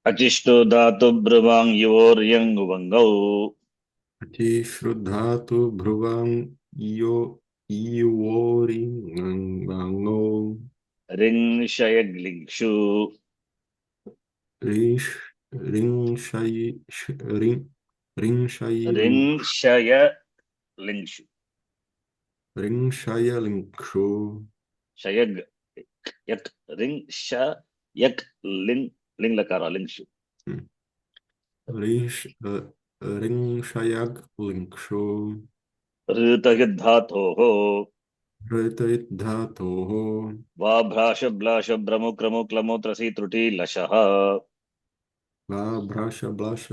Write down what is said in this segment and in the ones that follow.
अचिष्टो धातु ब्रुवां योर्यङ् वङ्गौ अतिश्रुधातु भ्रुवं यो इवोरिङ्गो रिंशयग्लिङ्षु रिष् रिंशयि रिं रिंशयिलिङ्क् रिंशयलिङ्षु रिंशयलिङ्क्षु शयग् यक् रिंशयक् लिङ् लिङ् लकार लिङ्षु रिष् रिंशयग् लिङ्क्षु ऋतयद्धातोः हृतयिद्धातोः वाभ्राशब्लाश भ्रमुक्रमुक्लमुत्रसि त्रुटि लशः लाभ्राशब्लाश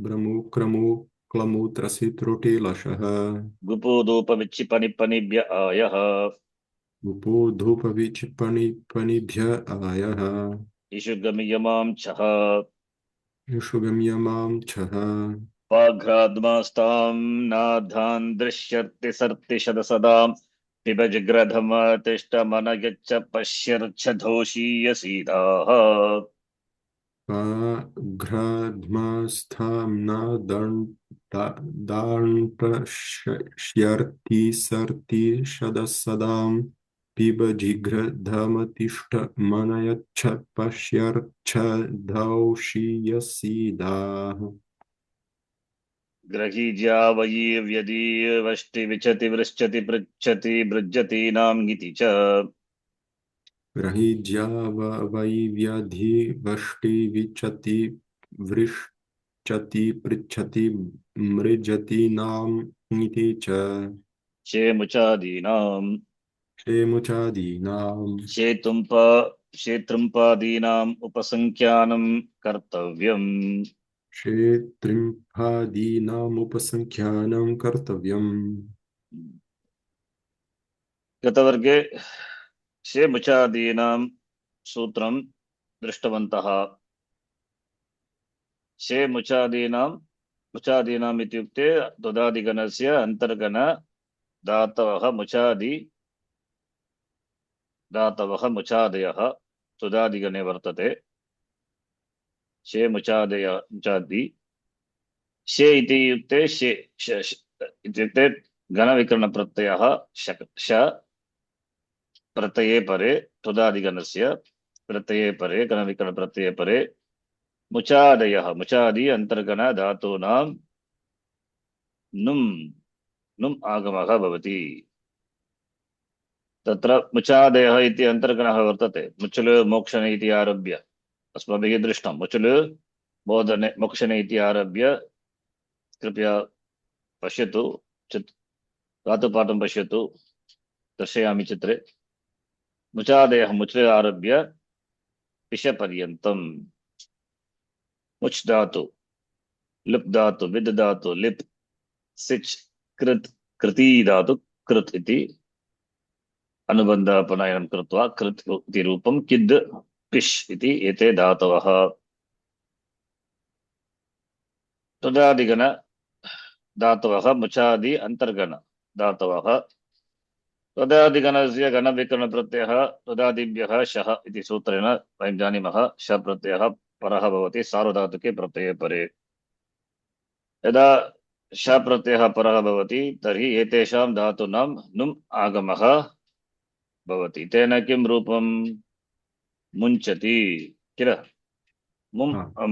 भ्रमुक्रमुक्लमुत्रसि त्रुटिलशः गुपोदूपविच्छिपनिपनिभ्य आयः उपो धूपविचिपणिभ्य आयः इषुगमियमां छः युषुगम्यमां छः वाघ्राद्मास्तां नाधान् दृश्यर्ति सर्ति शतसदां पिब जिग्रधमतिष्ठमनयच्च पश्यर्च्छधोषीयसीदाः घ्राध्मास्थाम्ना दाण्टश्यर्ति सर्ति शदसदां पिबजिघ्रधमतिष्ठ मनयच्छ पश्यर्च्छधौषीयसीदाः ग्रहीज्या वयीर्यदीर्वष्टि विचति वृश्चति पृच्छति भृज्यतीनां ङिति च ग्रहीज्या वै व्यधिवष्टि विचति वृश्चति पृच्छति मृजति नाम्नीति च चेमुचादीनां क्षेमुचादीनाम् शेतुम्प शेतृम्पादीनाम् उपसङ्ख्यानं कर्तव्यम् क्षेत्रिम्फादीनामुपसङ्ख्यानं कर्तव्यम् गतवर्गे शेमुचादीनां सूत्रं दृष्टवन्तः मुचादीनाम् इत्युक्ते तुदादिगणस्य अन्तर्गण धातवः मुचादयः तुदादिगणे वर्तते मुचादि शे इति युक्ते इत्युक्ते घनविकरणप्रत्ययः श प्रत्यये परे तुदादिगणस्य प्रत्यये परे घनविकरणप्रत्यये परे मुचादि अंतर्गण धातूनां नुम् नुम् आगमः भवति तत्र मुचादयः इति अंतर्गणः वर्तते मुचुलु मोक्षणे इति आरभ्य अस्माभिः दृष्टं मुचुलु बोधने मोक्षणे इति आरभ्य कृपया पश्यतु धातुपाठं पश्यतु दर्शयामि चित्रे मुचादयः मुचुलु आरभ्य पिशपर्यन्तम् मुच् धातु लिप् धातु विद् धातु लिप् सिच् कृत् कृती धातु कृत् इति अनुबन्धपनयनं कृत्वा कृत् इति रूपं किद् पिश् इति एते धातवः तुदादिगण धातवः मुचादि अन्तर्गण धातवः तुदादिगणस्य गणविकरणप्रत्ययः तुदादिभ्यः शः इति सूत्रेण वयं जानीमः श प्रत्ययः परः भवति सार्वधातुके प्रत्यये परे यदा श प्रत्ययः परः भवति तर्हि एतेषां धातूनां नुम् आगमः भवति तेन किं रूपं मुञ्चति किल मुम् हा,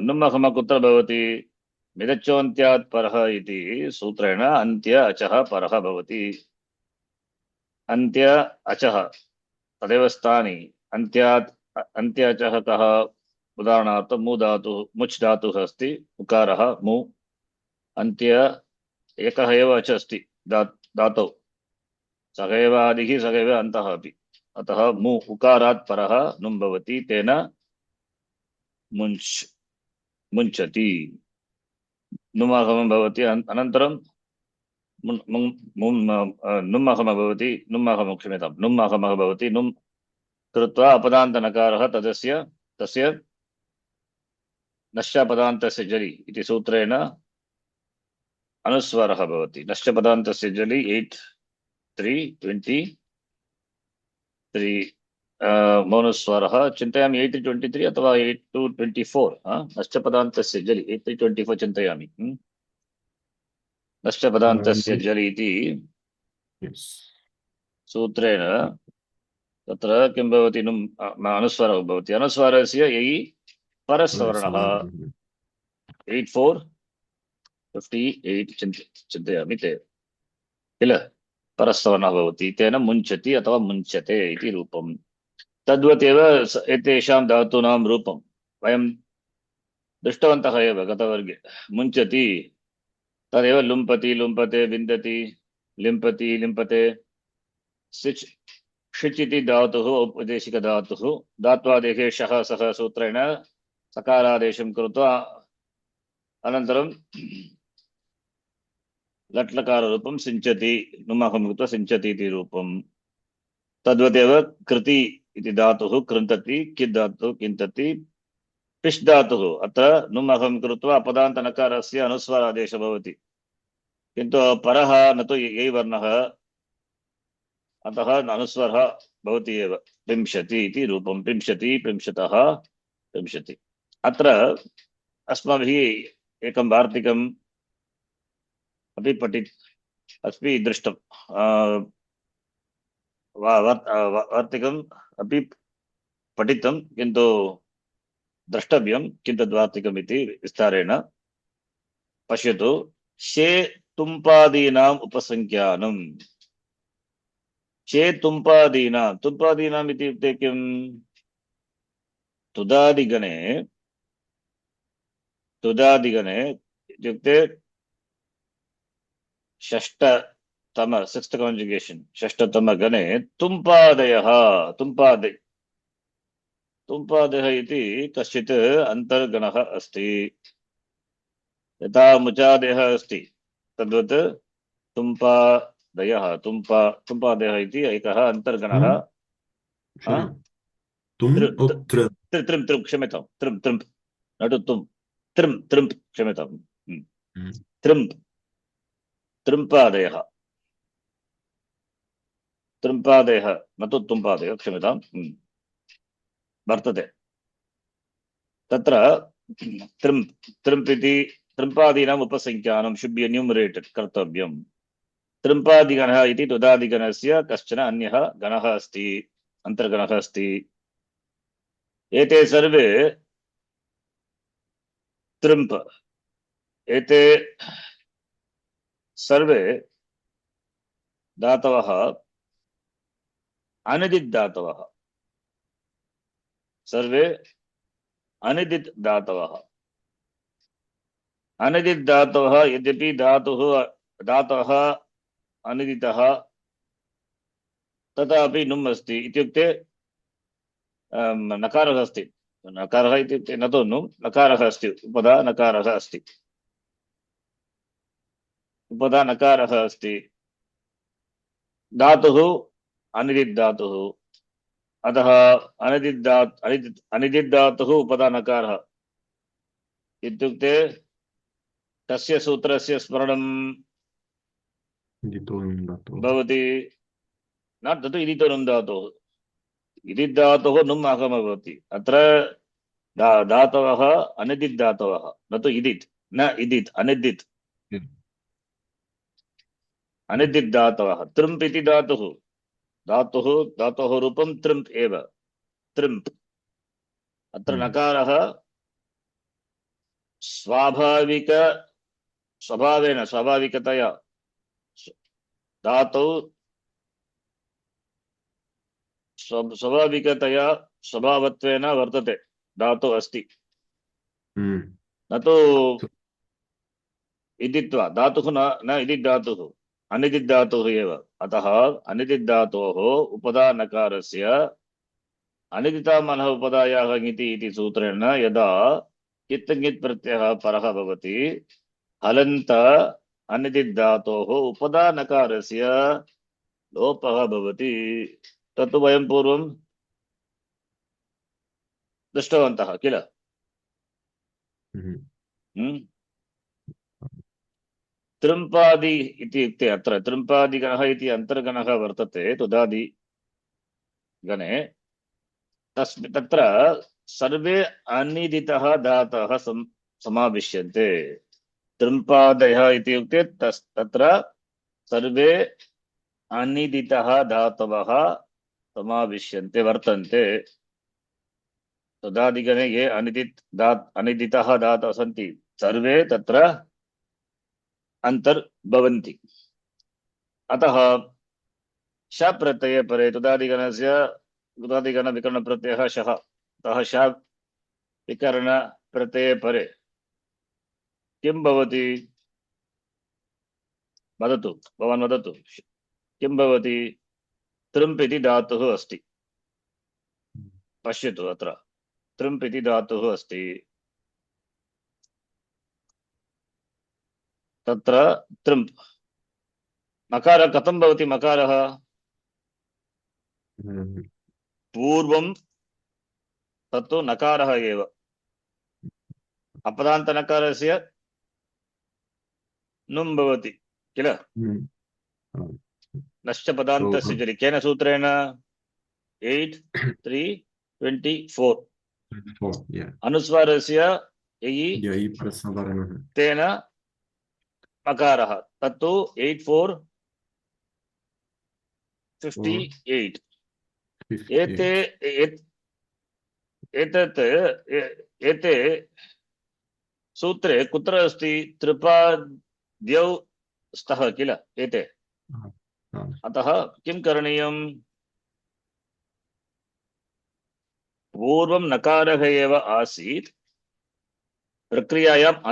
नुम् आगमः कुत्र भवति मिदच्चोन्त्यात् परः इति सूत्रेण अन्त्य अचः परः भवति अन्त्य अचः तदेव स्थानि अन्त्यात् अन्त्य अचः कः उदाहरणार्थं मु धातुः मुच् धातुः अस्ति उकारः मु अन्त्य एकः एव अच अस्ति धातौ सः एव आदिः सः एव अन्तः अपि अतः मु उकारात् परः नुम् भवति तेन मुञ्च् मुञ्चति नुमागमः भवति अनन्तरं नुम्मगमः भवति नुम्मगमः क्षम्यतां नुम्मगमः भवति नुम् कृत्वा अपदान्तनकारः तस्य नश्यपदान्तस्य जलि इति सूत्रेण अनुस्वारः भवति नश्यपदान्तस्य जलि 8 3 23 मौनस्वरः चिन्तयामि 8-23 अथवा 8-24 नश्चपदान्तस्य जलि 8-24 चिन्तयामि नश्चपदान्तस्य जलि इति yes. सूत्रेण तत्र किं भवति अनुस्वारः भवति अनुस्वारस्य यै परस्वर्णः 8-4-58 चिन्तयामि ते किल परस्वर्णः भवति तेन मुञ्चति अथवा मुञ्चते इति रूपम् तद्वदेव एतेषां धातूनां रूपं वयं दृष्टवन्तः एव गतवर्गे मुञ्चति तदेव लुम्पति लुम्पते विन्दति लिम्पति लिम्पते सिच् षिच् इति धातुः औपदेशिकधातुः धात्वादेशे शः सः सूत्रेण सकारादेशं कृत्वा अनन्तरं लट्लकाररूपं सिञ्चति नुमहं कृत्वा सिञ्चति इति रूपं तद्वदेव कृति इति धातुः कृन्तति किद् धातुः किन्तति पिष् धातुः अत्र नुमहं कृत्वा अपदान्तनकारस्य अनुस्वारादेशः भवति किन्तु परः न तु यै वर्णः अतः अनुस्वारः भवति एव विंशति इति रूपं विंशति विंशतः विंशति अत्र अस्माभिः एकं वार्तिकम् अपि अस्ति दृष्टं वार्तिकम् अपि पठितं किन्तु द्रष्टव्यं किं तद्वार्तिकम् इति विस्तारेण पश्यतु शे तुम्पादीनाम् उपसंख्यानम् शे तुम्पादीनाम् इत्युक्ते किं तुदादिगणे इत्युक्ते षष्ठतम सिक्स्थ कांजुगेशन षष्ठतम गणे तुम्पादयः इति कश्चित् अन्तर्गणः अस्ति यथा मुचादयः अस्ति तद्वत् तुम्पादयः इति एकः अन्तर्गणः क्षम्यतां त्रिम्प् नटु त्रिम्प् क्षम्यतां त्रिम्पादयः न तु तुम्पादयः क्षम्यतां वर्तते तत्र त्रिम्प् इति त्रिम्पादीनाम् उपसंख्यानं शुड बी एन्यूमरेटेड कर्तव्यं त्रिम्पादिगणः इति तुदादिगणस्य कश्चन अन्यः गणः अस्ति अन्तर्गणः अस्ति एते सर्वे त्रिम्प् एते सर्वे धातवः अनिदित् धातवः सर्वे अनिदित् धातवः यद्यपि धातवः अनिदितः तथापि नुम् अस्ति इत्युक्ते नकारः अस्ति नकारः इत्युक्ते न तु नुम् नकारः अस्ति उपधा नकारः अस्ति धातुः अनिदित् धातुः अतः अनिदित् धातुः उपधा नकारः इत्युक्ते तस्य सूत्रस्य स्मरणं भवति न तत् इदितो नुम् धातुः इदित् धातुः नुम् आगमः भवति अत्र धातवः अनिदित् धातवः न तु इदित् न इदित् अनिदित् धातवः त्रिम्प् इति धातुः रूपं त्रिम्प् एव त्रिम्प् अत्र नकारः स्वाभाविकतया धातौ स्वाभाविकतया स्वभावत्वेन वर्तते धातु अस्ति न तु इदित्वा धातुः न इदित् धातुः अनिदित् धातुः एव अतः अनिदित् धातोः उपधा नकारस्य अनिदितामनः उपधायाः इति सूत्रेण यदा कित् प्रत्ययः परः भवति हलन्त अनिदित् धातोः उपधा नकारस्य लोपः भवति तत् वयं पूर्वं दृष्टवन्तः किल त्रिम्पादि इत्युक्ते अत्र त्रिम्पादिगणः इति अन्तर्गणः वर्तते तुदादि गणे तत्र सर्वे अनिदितः धातः समाविश्यन्ते। तृम्पादयः इत्युक्ते तत्र सर्वे अनिदितः धातवः समाविश्यन्ते वर्तन्ते। तदादिगणे ये अनिदितः धातवः सन्ति सर्वे तत्र अन्तर्भवन्ति। अतः श प्रत्यये परे तुदादिगणस्य तुदादिगण विकरण प्रत्ययः शः। अतः श विकरण प्रत्यये परे किं भवति? वदतु, भवान् वदतु, किं भवति? तृम्प् इति धातुः अस्ति। पश्यतु, अत्र तृम्प् इति धातुः अस्ति। तत्र तृम्प् मकारः कथं भवति? मकारः पूर्वं तत्तु नकारः एव। अपदान्तनकारस्य नुम् भवति किल? नश्च पदान्तस्य जरि केन सूत्रेण? 8-3-24 अनुस्वारस्य ययि तेन मकारः तत्तु 8-4-58 एते सूत्रे कुत्र अस्ति? त्रिपाद्यौ स्तः किल एते। अतः किं करणीयम्? पूर्वं नकारः एव आसीत्, प्रक्रियायाम्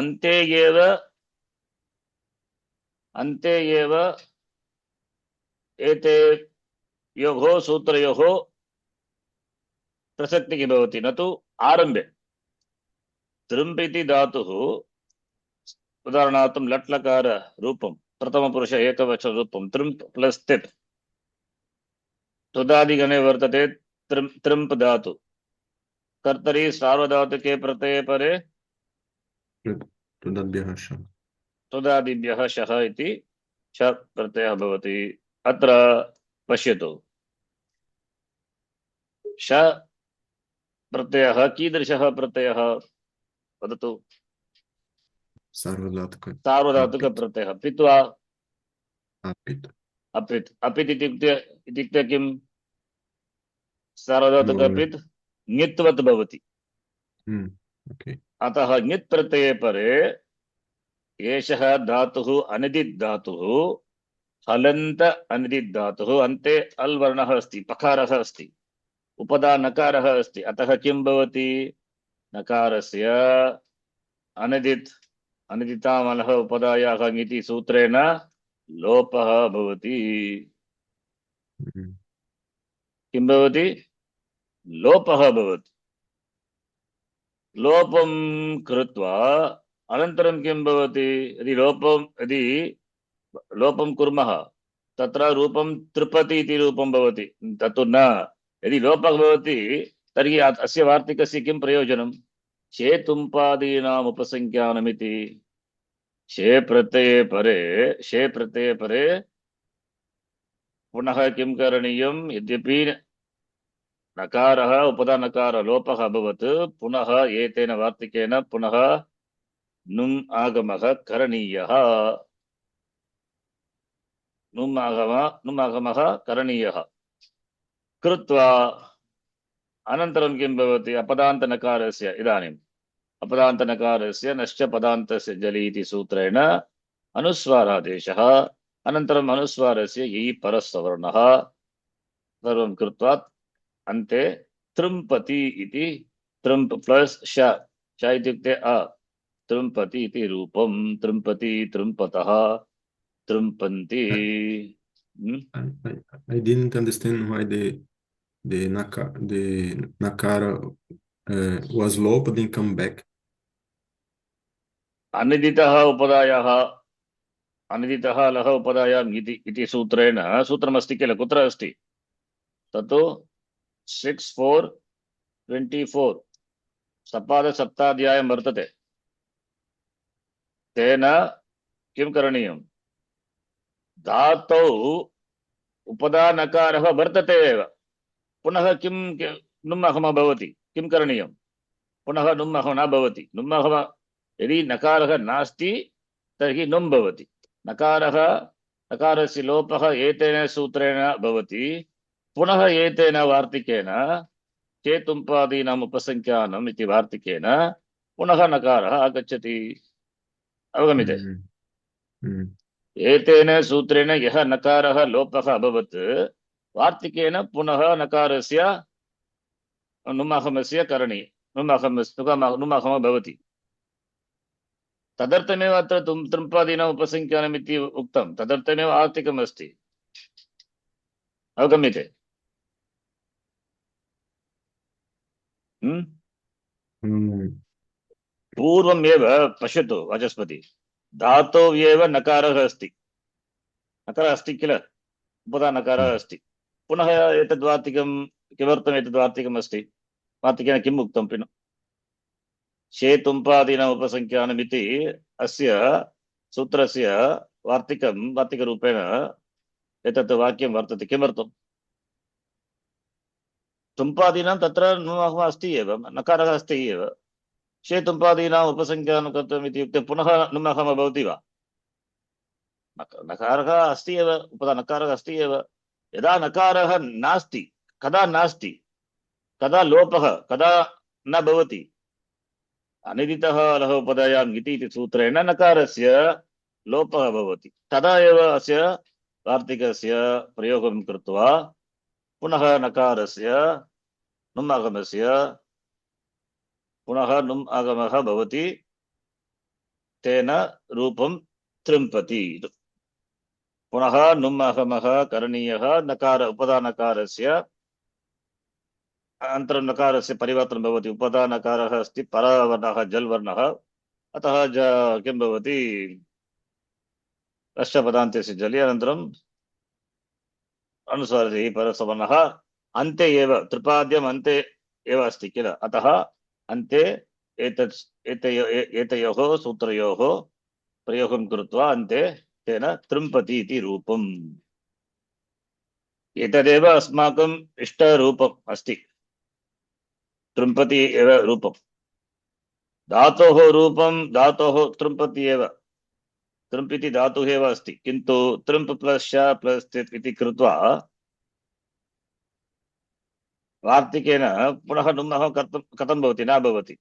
अन्ते एव एते योः सूत्रयोः प्रसक्तिः भवति, न तु आरम्भे। तृम्प् इति धातुः उदाहरणार्थं लट् लकार रूपं प्रथमपुरुष एकवचन रूपं तृम्प् प्लस् तिप् तुदादिगणे वर्तते। तृम्प् धातु कर्तरि सार्वधातुके प्रत्यये परे तुदादिभ्यः शः इति श प्रत्ययः भवति। अत्र पश्यतु, श प्रत्ययः कीदृशः प्रत्ययः? वदतु। सार्वधातुक प्रत्ययः। पित् वा अपित्? अपित् इत्युक्ते किं? सार्वधातुक अपित् ङित्वत् भवति। अतः ङित् प्रत्यये परे एषः धातुः अनिदित् धातुः, हलन्त अनिदित् धातुः, अन्ते अल् वर्णः अस्ति, पकारः अस्ति, उपदा नकारः अस्ति। अतः किं भवति? नकारस्य अनिदितामलः उपदायाः ङिति सूत्रेण लोपः भवति। किं भवति? लोपः भवति। लोपं कृत्वा अनन्तरं किं भवति? यदि लोपं कुर्मः तत्र रूपं तृपति इति रूपं भवति, तत्तु न। यदि लोपः भवति तर्हि अस्य वार्तिकस्य किं प्रयोजनं? शेतुम्पादीनाम् उपसंख्यानमिति। शे प्रत्यये परे पुनः किं करणीयं? यद्यपि नकारः उपदा नकार लोपः अभवत्, पुनः एतेन वार्तिकेन पुनः नुम् आगमः करणीयः। नुम् आगमः करणीयः कृत्वा अनन्तरं किं भवति? अपदान्तनकारस्य इदानीम् अपदान्तनकारस्य नश्च पदान्तस्य जलि इति सूत्रेण अनुस्वारादेशः, अनन्तरम् अनुस्वारस्य यि परस्सवर्णः सर्वं कृत्वा अन्ते तृम्पति इति। तृम्प् प्लस् श इत्युक्ते अ, तृम्पति इति रूपं। तृम्पति, तृम्पतः, तृम्पन्ति। I didn't understand why the nakara was low but then come back. अनिदितः उपदायाः अनिदितः लः उपदायाम् इति सूत्रेण सूत्रमस्ति किल? कुत्र अस्ति? तत्तु 6-4-24 सपादसप्ताध्यायं वर्तते। तेन किं करणीयं? धातौ उपदा नकारः वर्तते एव, पुनः किं नुम् अहम भवति, किं करणीयं? पुनः नुम् अहम न भवति। नुम् अहम यदि नकारः नास्ति तर्हि नुम् भवति। नकारः नकारस्य लोपः एतेन सूत्रेण भवति। पुनः एतेन वार्तिकेन चेतुम्पादीनाम् उपसंख्यानम् इति वार्तिकेन पुनः नकारः आगच्छति। अवगम्यते? हम्म, हम्म, एतेन सूत्रेण यः नकारः लोपः अभवत् वार्तिकेन पुनः नकारस्य नुमहमस्य करणीयं। नुमहम भवति। तदर्थमेव अत्र तृम्पादीनाम् उपसंख्यानम् इति उक्तं। तदर्थमेव आर्तिकम् अस्ति। अवगम्यते? हम्म, पूर्वमेव पश्यतु वाचस्पति, धातौ एव नकारः अस्ति। नकारः अस्ति किल? उपधा नकारः अस्ति। पुनः एतद् वार्तिकं किमर्थम् एतद् वार्तिकम् अस्ति? वार्तिकेन किम् उक्तं? शेतुम्पादीनाम् उपसंख्यानमिति अस्य सूत्रस्य वार्तिकरूपेण एतत् वाक्यं वर्तते। किमर्थम्? तुम्पादीनां तत्र नुमः अस्ति एव, नकारः अस्ति एव। शेतुम्पादीनाम् उपसंख्यानं कर्तुम् इत्युक्ते पुनः नुमः भवति वा? नकारः अस्ति एव, उपदा नकारः अस्ति एव। यदा नकारः नास्ति, कदा नास्ति, कदा लोपः, कदा न भवति? अनिदितः अलः उपधायाम् इति सूत्रेण नकारस्य लोपः भवति। तदा एव अस्य वार्तिकस्य प्रयोगं कृत्वा पुनः नकारस्य नुम् आगमस्य पुनः नुम् आगमः भवति। तेन रूपं तृम्पति। पुनः नुम् आगमः करणीयः नकार उपधानकारस्य अनन्तरं नकारस्य परिवर्तनं भवति। उपधानकारः अस्ति परवर्णः जल् वर्णः, अतः किं भवति? कश्चपदान्तस्य जलि अनन्तरम् अनुस्वारः परसवर्णः अन्ते एव, त्रिपाद्यम् अन्ते एव अस्ति किल? अतः अन्ते एतयोः सूत्रयोः प्रयोगं कृत्वा अन्ते तेन तृम्पति इति रूपम्। एतदेव अस्माकम् इष्टरूपम् अस्ति। तृम्पति एव रूपम्। धातोः रूपं धातोः तृम्पति एव। तृम्प् इति धातुः एव अस्ति, किन्तु तृम्प् प्लस् श प्लस् तिप् इति कृत्वा वार्तिकेन पुनः नुम्नः कथं भवति? न भवति।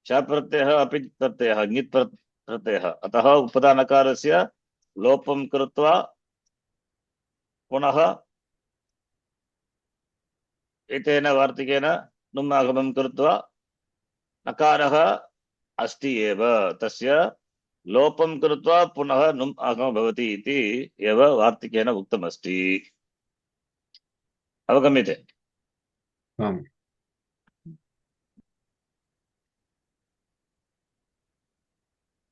श प्रत्ययः अपि प्रत्ययः ङित् प्रत्ययः, अतः उपधानकारस्य लोपं कृत्वा पुनः एतेन वार्तिकेन नुम् आगमं कृत्वा नकारः अस्ति एव, तस्य लोपं कृत्वा पुनः नुम् आगमः भवति इति एव वार्तिकेन उक्तमस्ति। अवगम्यते? आम्।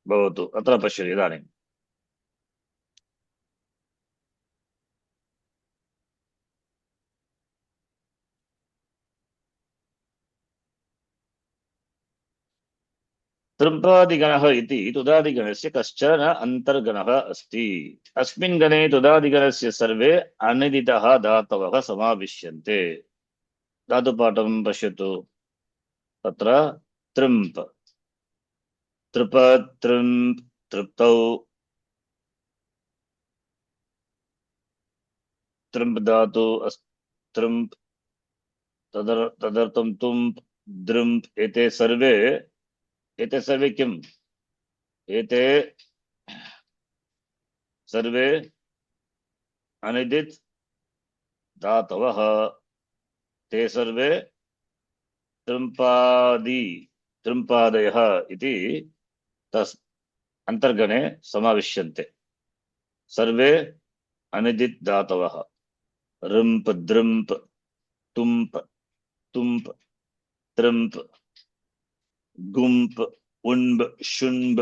भवतु। अत्र पश्यतु इदानीं तृम्पादिगणः इति तुदादिगणस्य कश्चन अन्तर्गणः अस्ति। अस्मिन् गणे तुदादिगणस्य सर्वे अनिदितः धातवः समाविश्यन्ते। धातुपाठं पश्यतु। तत्र तृम्प्, तृप, तृम्प्, तृप्तौ, तृम्प् धातु तृम्प्, तदर्थं तुम्प्, दृम्प्, एते सर्वे किम्? एते सर्वे अनिदित धातवः। ते सर्वे तृम्पादयः इति तस् अन्तर्गणे समाविश्यन्ते। सर्वे अनिदित धातवः। ऋम्प्, द्रम्प्, तुम्प्, तुम्प्, तृम्प्, गुम्प्, उण्ब्, शुण्ब्,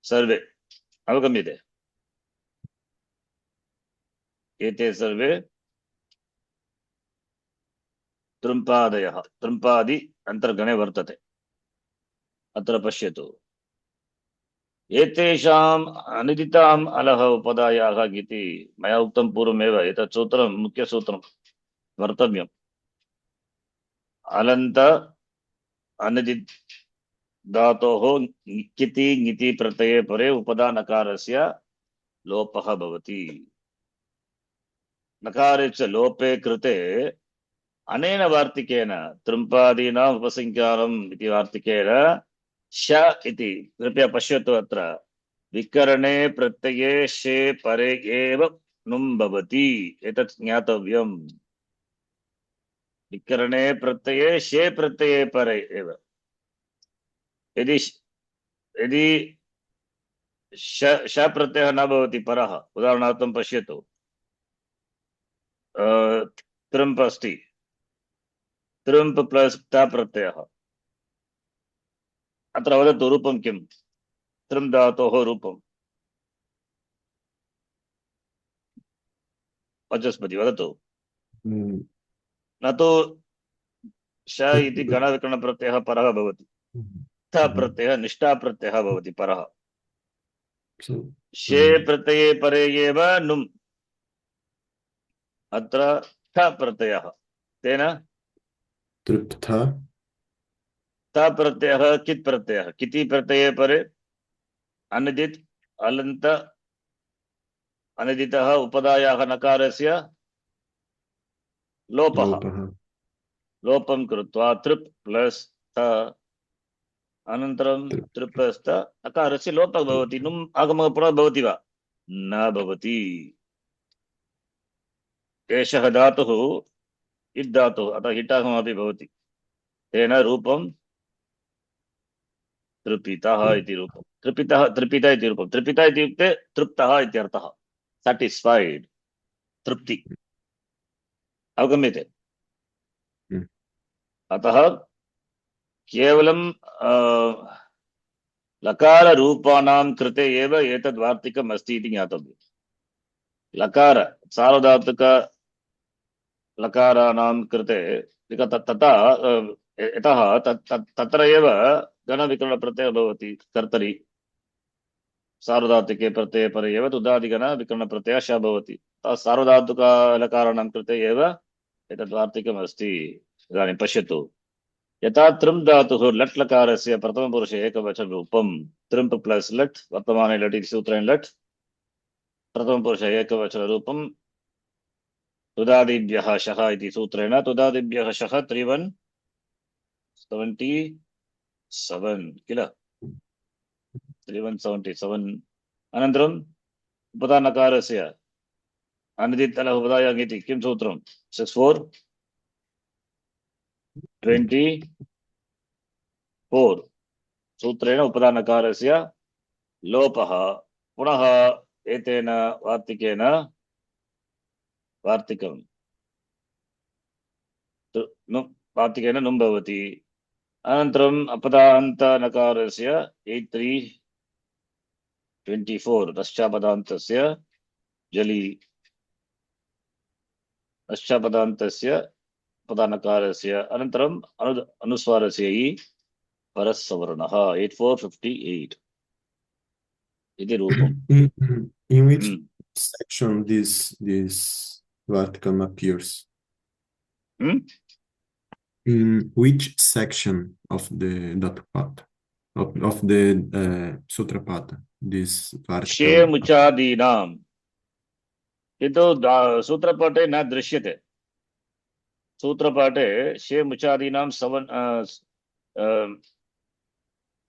सर्वे। अवगम्यते? एते सर्वे तृम्पादयः, तृम्पादि अन्तर्गणे वर्तते। अत्र पश्यतु। एतेषाम् अनिदिताम् अलः उपधायाः इति मया उक्तं पूर्वमेव। एतत् सूत्रं मुख्यसूत्रं वर्तव्यम्। अलन्त अनदित् धातोः किति ङिति प्रत्यये परे उपधानकारस्य लोपः भवति। नकारे च लोपे कृते अनेन वार्तिकेन तृम्पादीनाम् उपसंख्यानम् इति वार्तिकेन श इति कृपया पश्यतु अत्र विकरणे प्रत्यये शे परे एव नुम् भवति एतत् ज्ञातव्यम्। विकरणे प्रत्यये शे प्रत्यये परे एव यदि यदि श प्रत्ययः न भवति परः उदाहरणार्थं पश्यतु तृम्प अस्ति तृम्प प्लस् ट प्रत्ययः अत्र वदतु रूपं किम् तृम् धातोः रूपं वचस्पति वदतु Mm, न तु श इति गणविकरणप्रत्ययः परः भवति थ mhm. प्रत्ययः निष्ठा प्रत्ययः भवति परः So, शे प्रत्यये परे एव नुम् अत्र ठ प्रत्ययः तेन tryptha, थ प्रत्ययः कित् प्रत्ययः किति प्रत्यये परे अनदित् अलन्त अनदितः उपधायाः नकारस्य लोपः lopaha, लोपं कृत्वा तृप् प्लस् थ अनन्तरं tryp, तृप्तस्त अकारस्य लोपः भवति नुम् आगमः पुनः भवति वा न भवति एषः धातुः इत् धातुः अतः हिटागमपि भवति तेन रूपं तृपितः इति रूपं तृपितः तृपित इति रूपं तृपित इत्युक्ते तृप्तः इत्यर्थः साटिस्फैड् तृप्ति अवगम्यते mm, अतः केवलं लकाररूपाणां कृते एव एतद् वार्तिकम् अस्ति इति ज्ञातव्यम् लकार सार्वधातुक लकाराणां कृते तथा यतः तत्र एव गणविकरणप्रत्ययः भवति कर्तरि सार्वधातुके प्रत्यये परे एव तुदादिगणविकरणप्रत्ययः श भवति सार्वधातुकलकाराणां कृते एव एतद् वार्तिकम् अस्ति इदानीं पश्यतु यथा तृम् धातुः लट् लकारस्य प्रथमपुरुषे एकवचनरूपं तृम्प् प्लस् लट् वर्तमाने लट् इति सूत्रेण लट् प्रथमपुरुषे एकवचनरूपं तुदादिभ्यः शः इति सूत्रेण तुदादिभ्यः शः 3177 किल 3177 अनन्तरम् उपधानकारस्य अनिदित्तल उपधायाङ् इति किं सूत्रं 6424 सूत्रेण उपधानकारस्य लोपः पुनः एतेन वार्तिकेन वार्तिकं वार्तिकेन नुम् भवति अनन्तरम् अपदान्तनकारस्य 8324 पश्चापदान्तस्य जलि पश्चापदान्तस्य पदानकारस्य अनन्तरम् अनुस्वारस्य इ परस्सवर्णः 8458 इति रूपम् in which section this Vatican appears? In which section of the Dhatupata, of the Sutrapata, this शे Vatican? मुचादीनां किन्तु सूत्रपाठे न दृश्यते सूत्रपाठे शे मुचादीनां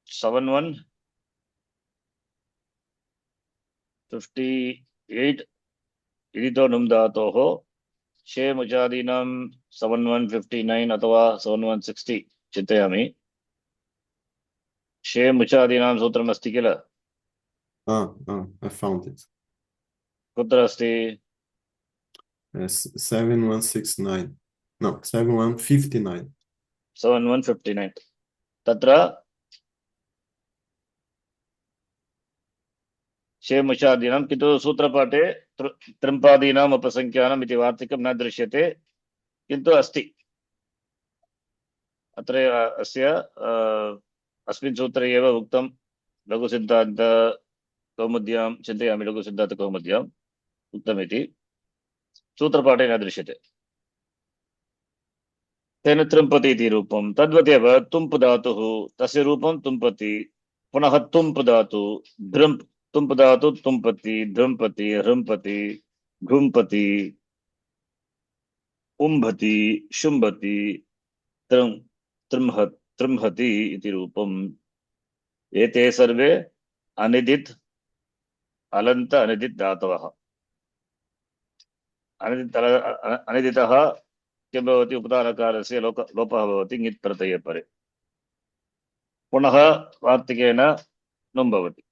7158 इति तो नुम् धातोः शे मुचादीनां 7159 अथवा 7160 चिन्तयामि शे मुचादीनां सूत्रम् अस्ति किल I found it. कुत्र अस्ति 7169. No, 7159. 7159 तत्र शे मुचादीनां किन्तु सूत्रपाठे त्रिम्पादीनाम् उपसंख्यानम् इति वार्तिकं न दृश्यते किन्तु अस्ति अत्र अस्य अस्मिन् सूत्रे एव उक्तं लघुसिद्धान्त कौमुद्यां चिन्तयामि लघुसिद्धान्त कौमुद्याम् उक्तमिति सूत्रपाठे न दृश्यते तेन तृम्पति इति रूपं तद्वदेव तुम्प् धातुः तस्य रूपं तुम्पति पुनः तुम्प् धातु धृम्प् तुम्प् धातु तुम्पति धृम्पति हृम्पति घुम्पति उम्भति शुम्भति त्रं त्रंह त्रंहति इति रूपम् एते सर्वे अनिदित् अलन्त अनिदित् धातवः अनिदितः किं भवति उपधानकारस्य लोपः भवति ङित् प्रत्यये परे पुनः वार्तिकेन नुम् भवति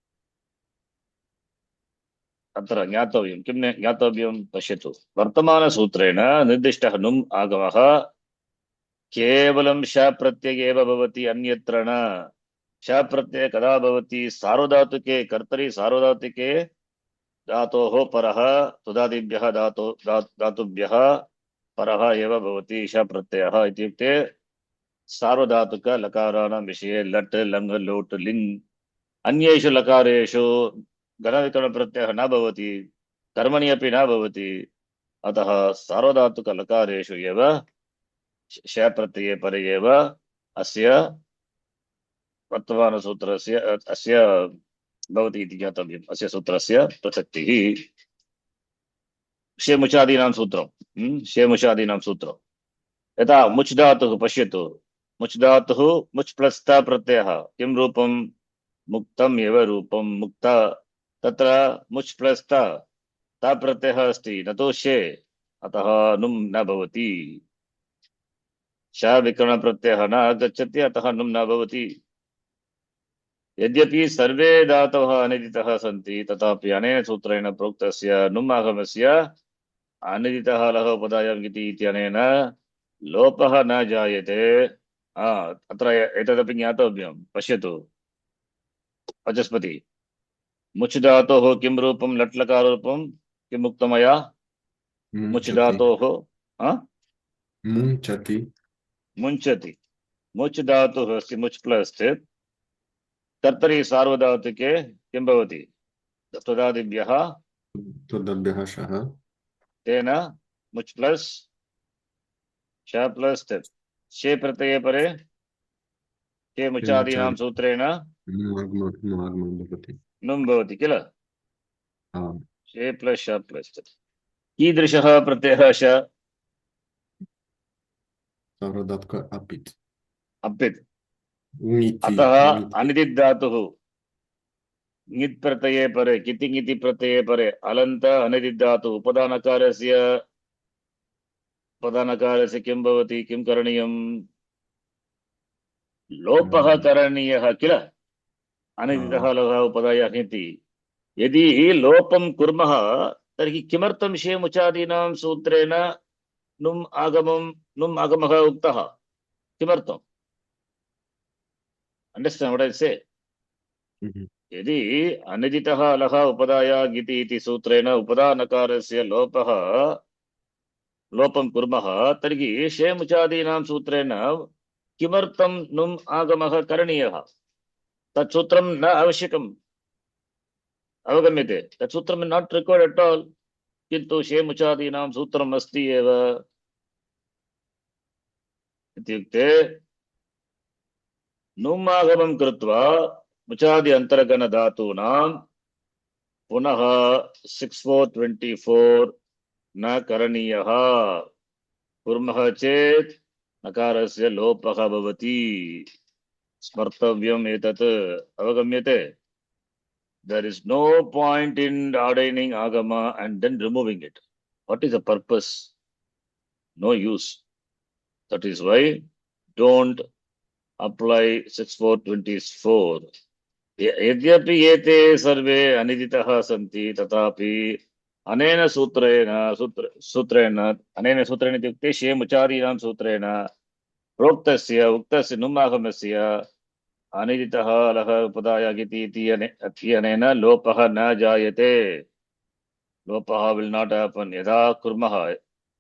अत्र ज्ञातव्यं किं ज्ञातव्यं पश्यतु वर्तमानसूत्रेण निर्दिष्टः नुम् आगमः केवलं श प्रत्यये एव भवति अन्यत्र न श प्रत्यय कदा भवति सार्वधातुके कर्तरि सार्वधातुके धातोः परः तुदादिभ्यः धातुभ्यः परः एव भवति श प्रत्ययः इत्युक्ते सार्वधातुक लकाराणां विषये लट् लङ् लोट् लिङ् अन्येषु लकारेषु घनविकरणप्रत्ययः न भवति कर्मणि अपि न भवति अतः सार्वधातुक लकारेषु एव श प्रत्यये परे एव अस्य वर्तमानसूत्रस्य अस्य भवति इति ज्ञातव्यम् अस्य सूत्रस्य प्रसक्तिः शेमुचादीनां सूत्रं शेमुचादीनां सूत्रं यथा मुच् धातुः पश्यतु मुच् धातुः मुच् प्लस् ता प्रत्ययः किं रूपं मुक्तम् एव रूपं मुक्त तत्र मुच् प्लस् ता प्रत्ययः अस्ति न तु शे अतः नुम् न भवति श विकरण प्रत्ययः न आगच्छति अतः नुम् न भवति यद्यपि सर्वे धातवः अनिदितः सन्ति तथापि अनेन सूत्रेण प्रोक्तस्य नुम् आगमस्य अनिदितः लः उपधायाम् इति इत्यनेन लोपः न जायते अत्र एतदपि ज्ञातव्यं पश्यतु वचस्पति मुच् धातोः किं रूपं लट् लकार रूपं किम् उक्तं मया मुच् धातोः मुञ्चति मुञ्चति मुच् धातुः अस्ति मुच् प्लस् कर्तरि सार्वधातुके किं भवति तुदादिभ्यः तुदादिभ्यः शः तेन मुच् प्लस् श प्लस् शे प्रत्यये परे के मुचादीनां सूत्रेण नुम् भवति किल शे प्लस् श प्लस् कीदृशः प्रत्ययः श सार्वधातुक अपित् अपित् अतः अनिदित् धातुः ङित् प्रत्यये परे किति ङिति प्रत्यये परे अलन्त अनिदित् धातुः उपधानकारस्य किं भवति किं करणीयं लोपः करणीयः किल अनिदितः लोपः उपधायः इति यदि लोपं कुर्मः तर्हि किमर्थं शेमुचादीनां सूत्रेण नुम् आगमः उक्तः किमर्थम् अंडर्स्टैंड व्हाट आई से यदि अनिदितः लः उपधाया गिति इति सूत्रेण उपधानकारस्य लोपं कुर्मः तर्हि शेमुचादीनां सूत्रेण किमर्थं नुम् आगमः करणीयः तत् सूत्रं न आवश्यकम् अवगम्यते तत् सूत्रं नाट् रिक्वयर्ड एट ऑल किन्तु शेमुचादीनां सूत्रम् अस्ति एव इत्युक्ते नुम् आगमं कृत्वा मुचादि अंतर्गण धातूनां पुनः 6424 न करणीयः कुर्मः चेत् नकारस्य लोपः भवति स्मर्तव्यम् एतत् अवगम्यते there is no point in ordaining agama and then removing it what is the purpose no use that is why don't apply 6424 यद्यपि एते सर्वे अनिदितः सन्ति तथापि अनेन सूत्रेण इत्युक्ते शेमुचादीनां सूत्रेण प्रोक्तस्य उक्तस्य नुम् आगमस्य अनिदितः लः उपधाया इत्यनेन लोपः न जायते लोपः विल् नाट् हैपन्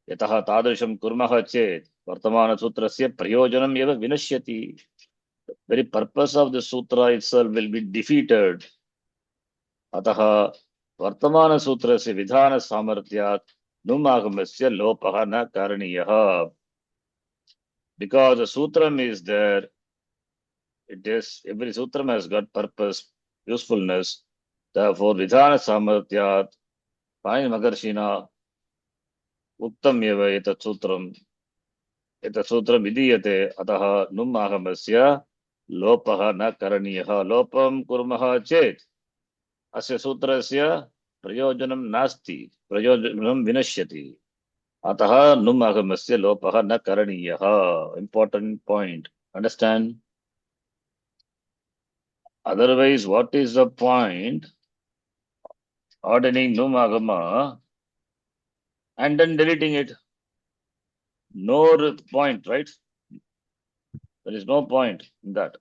यतः तादृशं कुर्मः चेत् वर्तमानसूत्रस्य प्रयोजनम् एव विनश्यति very purpose of the sutra itself will be defeated अतः वर्तमान सूत्रस्य विधान सामर्थ्यात् नुम् आगमस्य लोपः न करणीयः because the sutram is there, it is, every sutram has got purpose, usefulness. Therefore, Vidhana Samarthyat, Pani Maharshina, Uttam eva etat sutram vidiyate, ataha num ahamasya, lopaha na karaniyaha, lopam kurmaha chet, asya sutrasya prayojanam nasti, prayojanam vinashyati. Ataha num ahamasya lopaha na karaniyaha. Important point. Understand? Otherwise, what is the point ordaining num agama and then deleting it? No point, right? There is no point in that.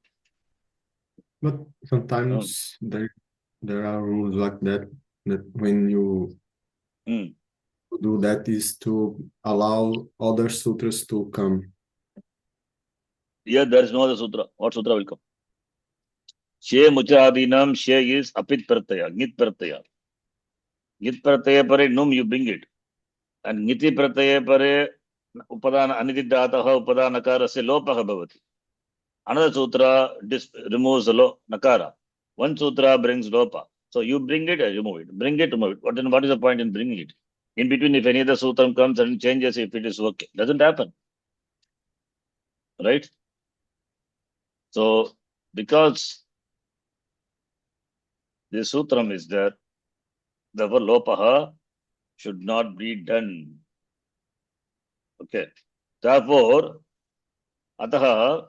But sometimes there are rules like that when you do that is to allow other sutras to come. Here there is no other sutra. What sutra will come? She muchadinam, she is apit pratyaya, nit pratyaya. Nit pratyaya pare num you bring it. And niti pratyaya pare upadana anididataha upadana nakarasya lopaha bhavati. Another sutra removes the nakara. One sutra brings lopa. So you bring it and remove it. Bring it, remove it. What is the point in bringing it? In between, if any other sutra comes and changes, if it is okay, doesn't happen. Right? So, because this sutram is there, therefore lopaha should not be done. Okay. Therefore, ataha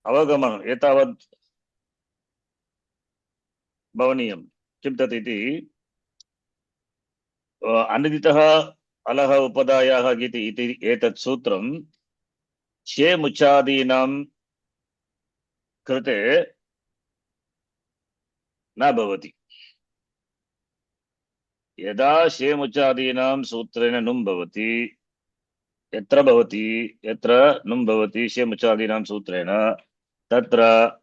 avagamanam etavad bhavaniyam. Kim tat iti aniditaha alaha upadayaha giti iti etat sutram she muchadinam krite na bhavati. Yada she muchadinam sutrena num bhavati yatra bhavati yatra num bhavati she muchadinam sutrena tatra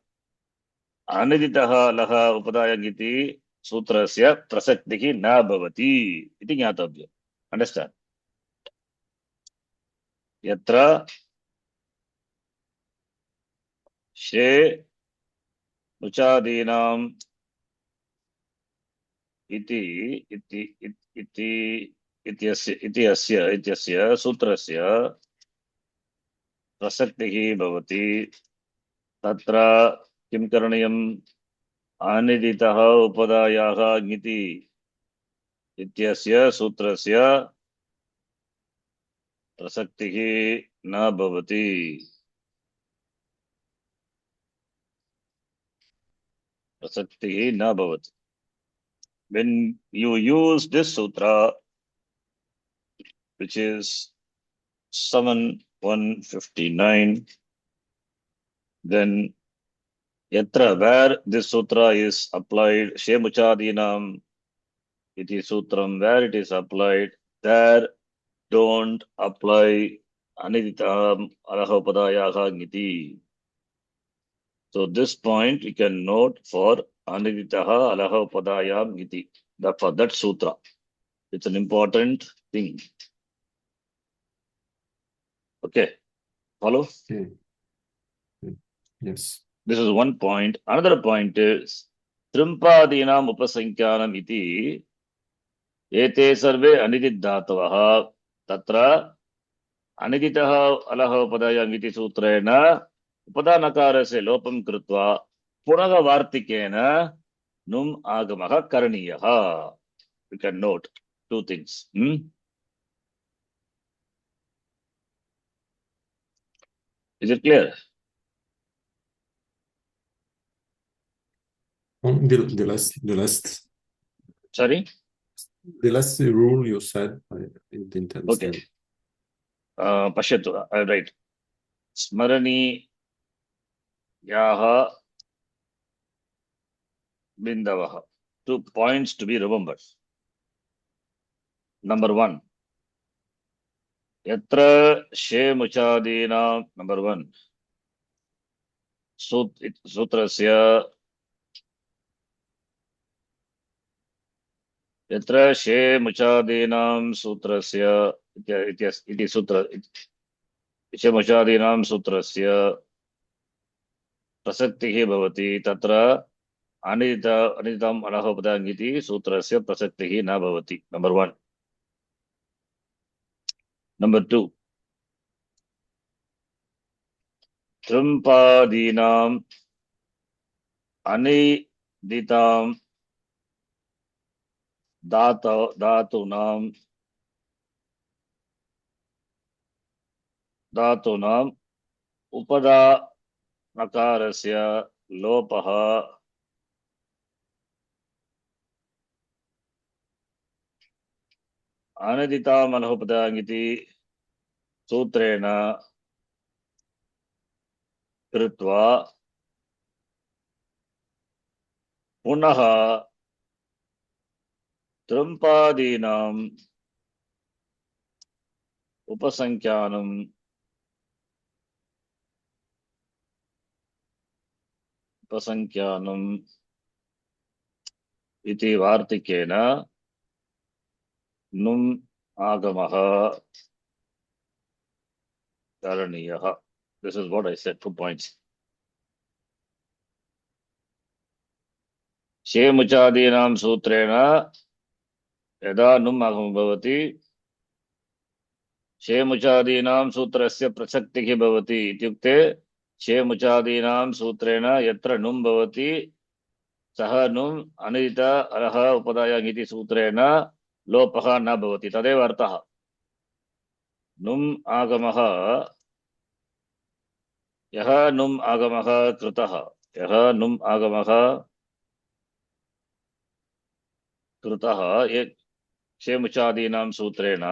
aniditaha alaha upadaya giti sutrasya prasaktihi na bhavati iti jnatavya. Understand? Yatra she muchadinam iti ityasya sutrasya prasaktihi bhavati tatra kim karanayam aniditaha upadayaha giti ityasya sutrasya prasaktihi na bhavati. Prasaktihi na bhavati. When you use this sutra, which is 7159, then yatra, where this sutra is applied, shemuchadinam iti sutram, where it is applied, there don't apply aniditam arahopadayaha niti. So this point you can note for aniditaha alahopadayam niti. For that sutra. It's an important thing. Okay. Follow? Okay. Yes. This is one point. Another point is Trimpadinam upasankyanam iti ete sarve anididhatavaha tatra aniditaha alaha upadayam iti sutrena upadanakarasya lopam krutva punaga vartikena num agamaha karaniyaha. You can note two things. Is it clear? The last. Sorry? The last rule you said, I didn't understand. Okay. Pashyatu. Right. Smarani yaha bindavaha. 2 points to be remembered. Number 1. Yatra she muchadina. Number 1. Sutrasya यत्र शे मुचादीनां सूत्रस्य इति सूत्र शे मुचादीनां सूत्रस्य प्रसक्तिः भवति तत्र अनिदितम् अनहोपदाङ् इति सूत्रस्य प्रसक्तिः न भवति. नंबर 1. नंबर 2. तृम्पादीनाम् अनिदितां धातूनाम् उपदानकारस्य लोपः अनिदिताम् अनहोपदाङ् इति सूत्रेण कृत्वा पुनः तृम्पादीनाम् उपसंख्यानम् इति वार्तिकेन नुम् आगमः करणीयः. This is what I said. 2 points. शेमुचादीनां सूत्रेण यदा नुम् आगमः भवति शेमुचादीनां सूत्रस्य प्रसक्तिः भवति इत्युक्ते शेमुचादीनां सूत्रेण यत्र नुम् भवति सः नुम् अनिदित अरह उपदायाङ् इति सूत्रेण लोपः न भवति. तदेव अर्थः. नुम् आगमः यः नुम् आगमः कृतः शेमुचादीनां सूत्रेण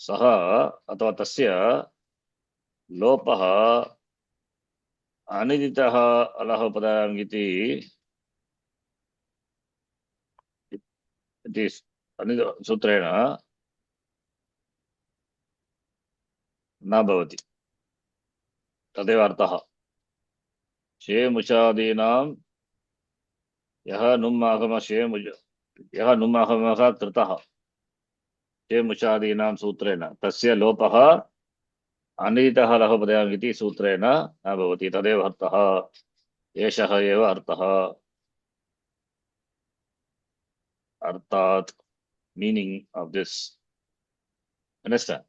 सः अथवा तस्य लोपः अनिदितः अलः उपदायाम् इति सूत्रेण न भवति. तदेव अर्थः. शेमुचादीनां यः नुम् आगमः कृतः शेमुचादीनां सूत्रेण तस्य लोपः अनिदितः अलः उपदायाम् इति सूत्रेण न भवति. तदेव अर्थः. एषः एव अर्थः. अर्थात् meaning of this. Understand?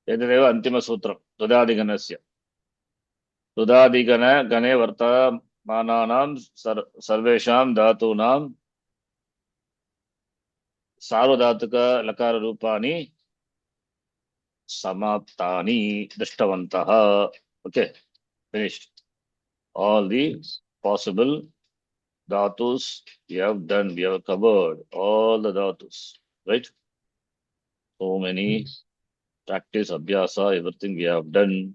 एतदेव अन्तिमसूत्रं तुदादिगणस्य. तुदादिगणे वर्तमानानां सर्वेषां धातूनां सार्वधातुक लकाररूपाणि समाप्तानि दृष्टवन्तः. Okay, finished. All the possible dhatus we have done. We have covered all the dhatus, right? So many practice, abhyasa, everything we have done.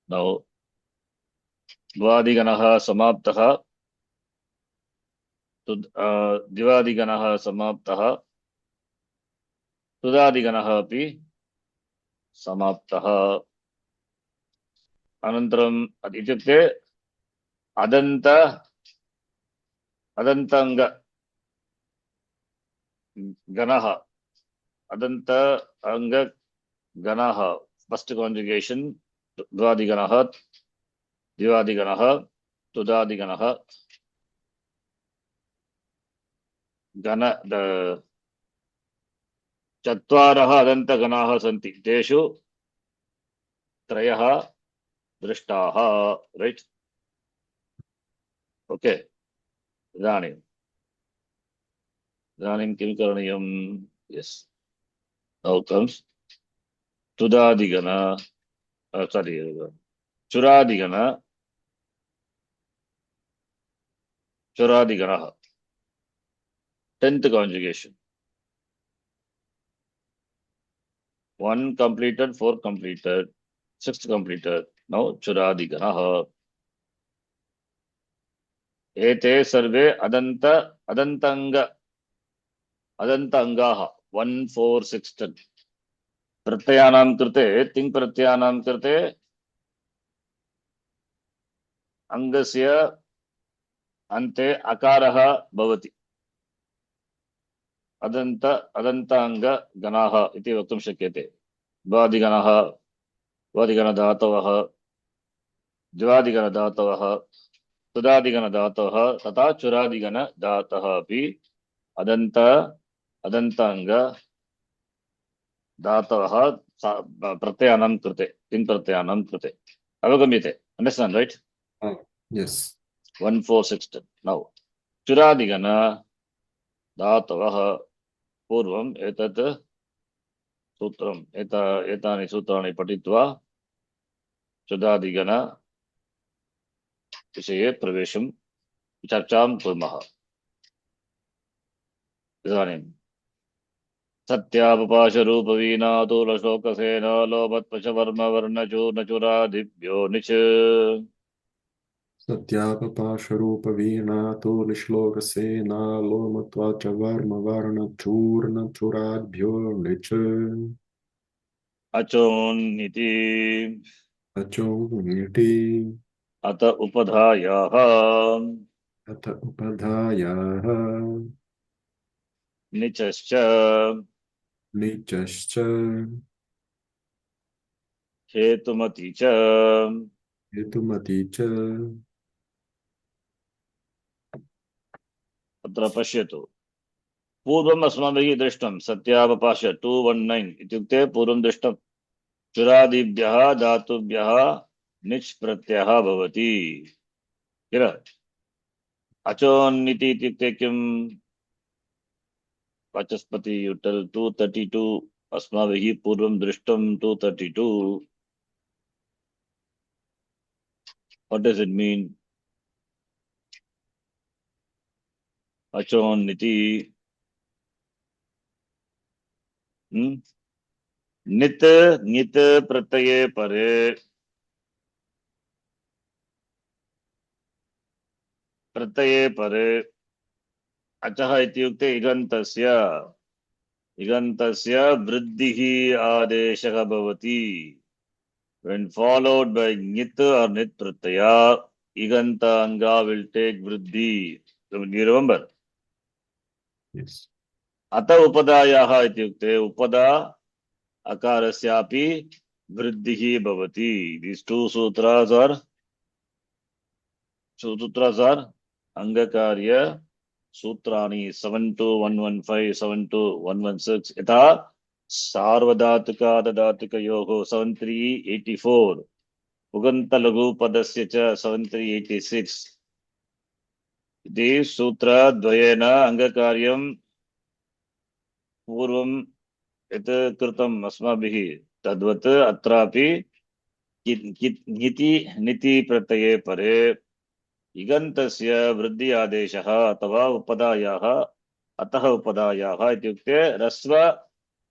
Now, Dvadiganah samaptaha. Divadiganaha samaptaha. Tudadiganaha api samaptaha. Anantaram ityukte adantanga ganaha. Adanta anga ganaha. First conjugation. Dvadiganaha. Divadiganaha. Tudadiganaha. Gana the चत्वारः अदन्तगणाः सन्ति. तेषु त्रयः दृष्टाः. Right? Okay. इदानीं किं करणीयम्? Yes. नौ comes तुदादिगण. सारी चुरादिगणः. 10th conjugation. 1 completed, 4 completed, 6th completed. Now Churadiganah. एते सर्वे अदन्ताङ्गाः 1 4 6 10 प्रत्ययानां कृते तिङ् प्रत्ययानां कृते अङ्गस्य अन्ते अकारः भवति अदन्ताङ्गगणाः इति वक्तुं शक्यते द्वादिगणः द्वादिगणधातवः द्वादिगणधातवः सुदादिगणधातवः तथा चुरादिगणधातः अपि अदन्ताङ्ग धातवः प्रत्ययानां कृते तिङ् प्रत्ययानां कृते अवगम्यते अंडर्स्टैंड राइट Yes. 1 4 6 10 नौ चुरादिगण धातवः पूर्वम् एतत् सूत्रम् एतानि सूत्राणि पठित्वा चुरादिगण विषये प्रवेशं चर्चां कुर्मः इदानीं सत्यापपाशरूपवीणातुलशोकसेन लोभत्पशवर्मवर्णचूर्णचुरादिभ्यो निच सत्यापपाशरूपवीणातुलिश्लोकसेनालोमत्वाच वर्मवर्णचूर्णचूराभ्यो निच अचोन्निति अचो ङिति अत उपधायाः अथ उपधायाः निचश्च नीचश्च हेतुमति च हेतुमती च अत्र पश्यतु पूर्वम् अस्माभिः दृष्टं सत्यावपाश 219 इत्युक्ते पूर्वं दृष्टं चुरादिभ्यः धातुभ्यः निच् प्रत्ययः भवति किल अचोन्निति इत्युक्ते किम् वाचस्पति युटल् 232 अस्माभिः पूर्वं दृष्टं 232 what does it mean अचोन्निति नित नित प्रत्यये परे अचः इत्युक्ते इगन्तस्य वृद्धिः आदेशः भवति when followed by nit or nit pratyaya iganta anga will take vriddhi. So you remember yes ata upadayaः इत्युक्ते उपदा अकारस्यापि वृद्धिः भवति. These two sutras are अंगकार्य सूत्राणि 72115 72116 यथा सार्वधातुकादधातुकयोः 7384 उगन्तलघुपदस्य च 7386 इति सूत्रद्वयेन अंगकार्यं पूर्वं यत् कृतम् अस्माभिः तद्वत् अत्रापि निति प्रत्यये परे इगन्तस्य वृद्धि आदेशः अथवा उपधायाः अतः उपधायाः इत्युक्ते रस्व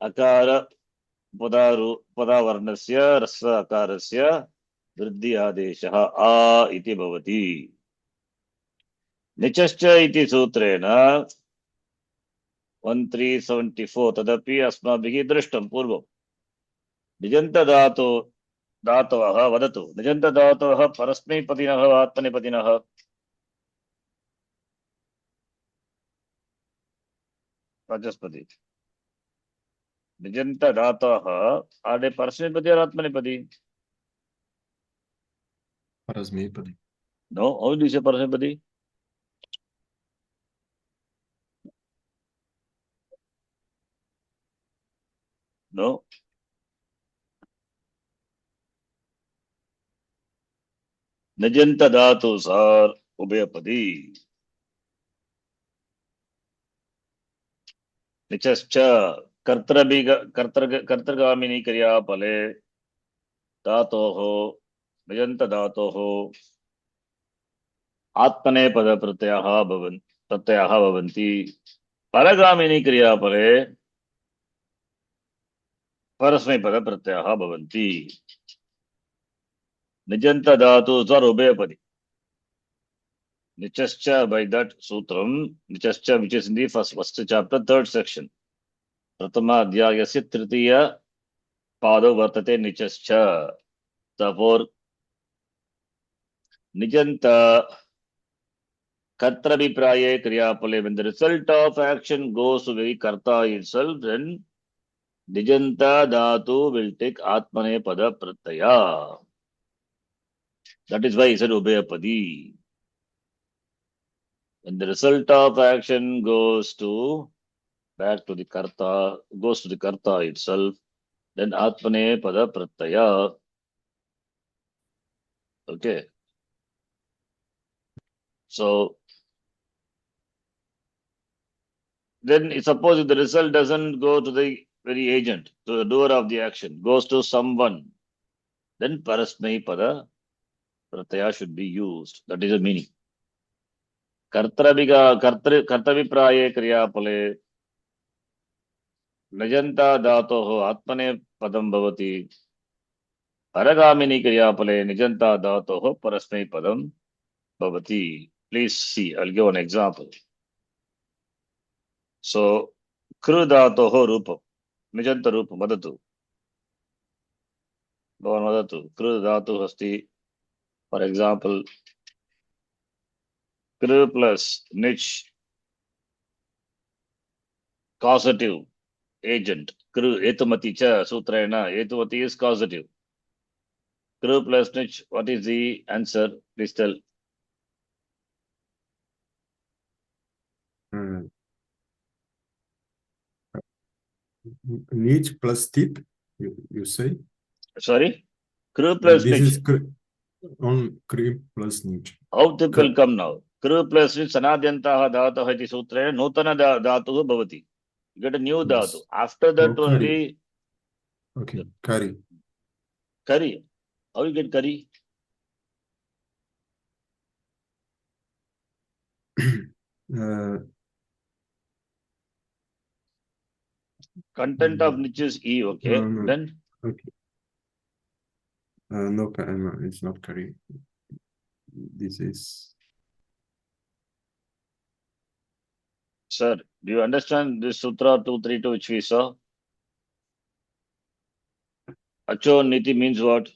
अकार उपधावर्णस्य रस्व अकारस्य वृद्धि आदेशः आ इति भवति. निचश्च इति सूत्रेण 1374 तदपि अस्माभिः दृष्टं पूर्वं. निजन्तधातवः वदतु निजन्तधातवः परस्मैपदिनः वा आत्मनेपदिनः? वाचस्पति निजन्तधातवः आदे परस्मैपदी और आत्मनेपदी? परस्मैपदी. No, how do you say परस्मैपदी? No. निजन्तधातु सार उभयपदी. निचश्च कर्तृगामिनी क्रियाफले धातोः निजन्तधातोः आत्मनेपद प्रत्ययः भवन्ति. परगामिनी क्रियाफले परस्मैपद प्रत्ययः भवन्ति. निजन्तधातु स्वर उभयपदी. Nichascha, by that sutram, Nichascha, which is in the first chapter, third section. Pratama Adhyayasya Tritiya Pado Vartate Nichascha. Therefore, Nijanta Kartravipraye Kriyapale, when the result of action goes to the Karta itself, then Nijanta Dhatu will take Atmane Pada Pratyaya. That is why he said Ubhayapadi. When the result of action goes to back to the Karta, goes to the Karta itself, then Atmane Pada Pratyaya. Okay. So then suppose if the result doesn't go to the very agent, to the doer of the action, goes to someone, then Parasmai Pada Pratyaya should be used. That is the meaning. Kartavipraye Kriyapale Najanta Dhatoho Atmane Padam Bhavati. Paragamini Kriyapale Nijanta Dhatoho Parasmai Padam Bhavati. Please see, I'll give an example. So, Kru Dhatoho Rupam. Nijanta Rupam Vadatu. Bhavan Vadatu. Kru Dhatu Hasti. For example, Kru plus Nich causative agent. Kru Etumati Cha Sutrena. Etumati is causative. Kru plus Nich, what is the answer? Please tell. Nich plus tip, you say? Sorry? Kru plus This Nich. is on Kru plus Nich. How tip will come now? Kru plus Nich Sanadyantaha Dhataha iti sutrena Nutana Dhatuhu Bhavati. You get a new Dhatu. After that only. Okay, Kari. Kari. How you get Kari? Content of Nich is E, okay? No. Then? Okay. No, it's not Kari. This is... Sir, do you understand this Sutra 232 which we saw? Acho Niti means what?